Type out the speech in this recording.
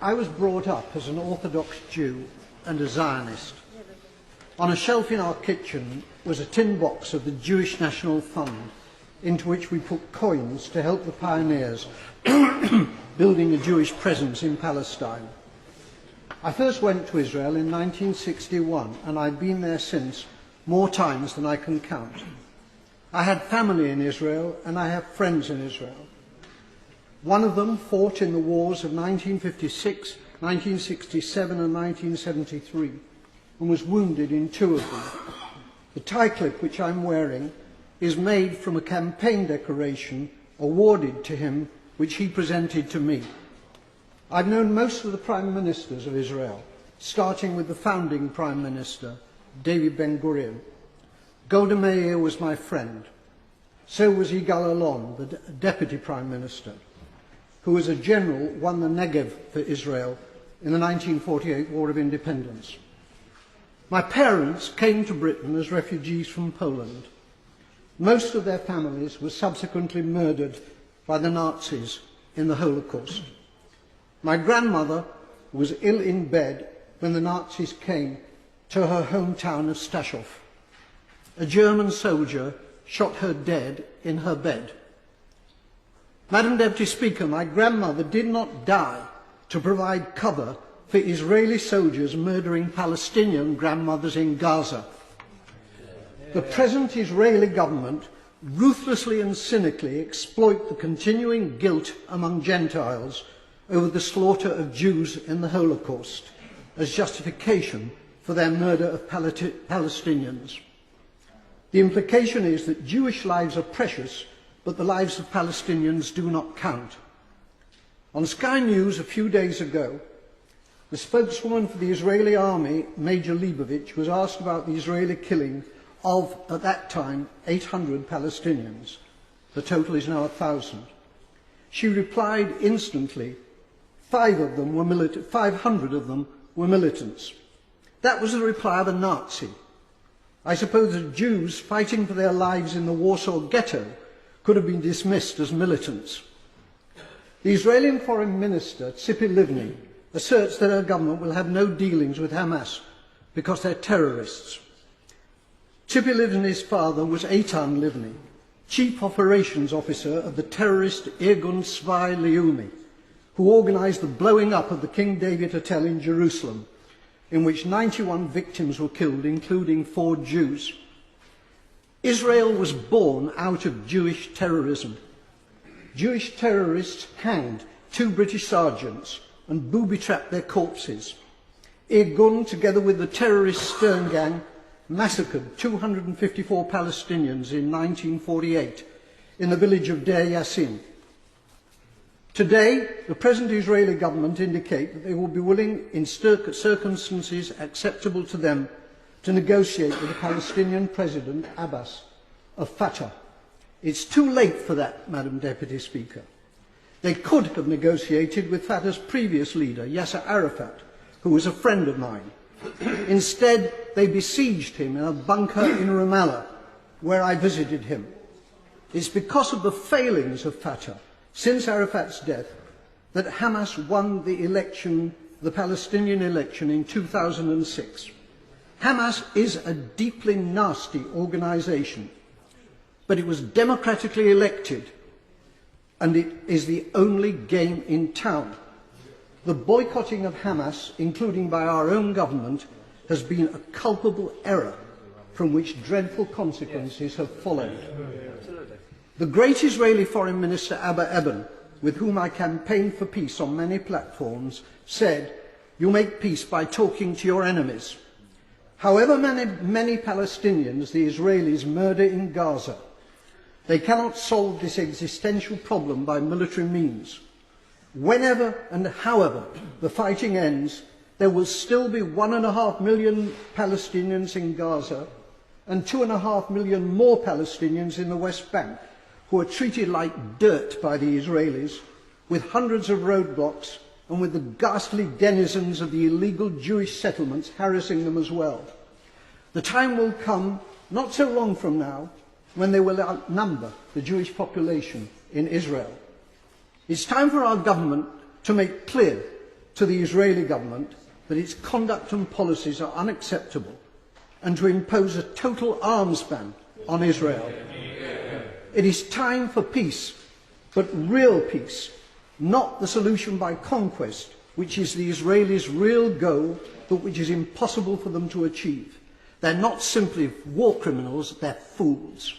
I was brought up as an Orthodox Jew and a Zionist. On a shelf in our kitchen was a tin box of the Jewish National Fund, into which we put coins to help the pioneers building a Jewish presence in Palestine. I first went to Israel in 1961, and I've been there since more times than I can count. I had family in Israel, and I have friends in Israel. One of them fought in the wars of 1956, 1967 and 1973, and was wounded in two of them. The tie clip which I'm wearing is made from a campaign decoration awarded to him, which he presented to me. I've known most of the prime ministers of Israel, starting with the founding prime minister, David Ben-Gurion. Golda Meir was my friend. So was Yigal Allon, the deputy prime minister, who as a general won the Negev for Israel in the 1948 War of Independence. My parents came to Britain as refugees from Poland. Most of their families were subsequently murdered by the Nazis in the Holocaust. My grandmother was ill in bed when the Nazis came to her hometown of Stachov. A German soldier shot her dead in her bed. Madam Deputy Speaker, my grandmother did not die to provide cover for Israeli soldiers murdering Palestinian grandmothers in Gaza. The present Israeli government ruthlessly and cynically exploit the continuing guilt among Gentiles over the slaughter of Jews in the Holocaust as justification for their murder of Palestinians. The implication is that Jewish lives are precious, but the lives of Palestinians do not count. On Sky News a few days ago, the spokeswoman for the Israeli army, Major Leibovich, was asked about the Israeli killing of, at that time, 800 Palestinians. The total is now 1,000. She replied instantly, 500 of them were militants. That was the reply of a Nazi. I suppose that Jews fighting for their lives in the Warsaw Ghetto could have been dismissed as militants. The Israeli Foreign Minister, Tzipi Livni, asserts that her government will have no dealings with Hamas because they're terrorists. Tzipi Livni's father was Eitan Livni, Chief Operations Officer of the terrorist Irgun Tzvai Leumi, who organised the blowing up of the King David Hotel in Jerusalem, in which 91 victims were killed, including 4 Jews. Israel was born out of Jewish terrorism. Jewish terrorists hanged 2 British sergeants and booby-trapped their corpses. Irgun, together with the terrorist Stern Gang, massacred 254 Palestinians in 1948 in the village of Deir Yassin. Today, the present Israeli government indicate that they will be willing, in circumstances acceptable to them, to negotiate with the Palestinian President Abbas of Fatah. It's too late for that, Madam Deputy Speaker. They could have negotiated with Fatah's previous leader, Yasser Arafat, who was a friend of mine. Instead, they besieged him in a bunker in Ramallah, where I visited him. It's because of the failings of Fatah since Arafat's death that Hamas won the election, the Palestinian election in 2006. Hamas is a deeply nasty organisation, but it was democratically elected, and it is the only game in town. The boycotting of Hamas, including by our own government, has been a culpable error from which dreadful consequences have followed. The great Israeli Foreign Minister Abba Eban, with whom I campaigned for peace on many platforms, said, "You make peace by talking to your enemies." However many Palestinians the Israelis murder in Gaza, they cannot solve this existential problem by military means. Whenever and however the fighting ends, there will still be 1.5 million Palestinians in Gaza and 2.5 million more Palestinians in the West Bank, who are treated like dirt by the Israelis, with hundreds of roadblocks and with the ghastly denizens of the illegal Jewish settlements harassing them as well. The time will come, not so long from now, when they will outnumber the Jewish population in Israel. It's time for our government to make clear to the Israeli government that its conduct and policies are unacceptable and to impose a total arms ban on Israel. It is time for peace, but real peace, not the solution by conquest, which is the Israelis' real goal, but which is impossible for them to achieve. They're not simply war criminals, they're fools.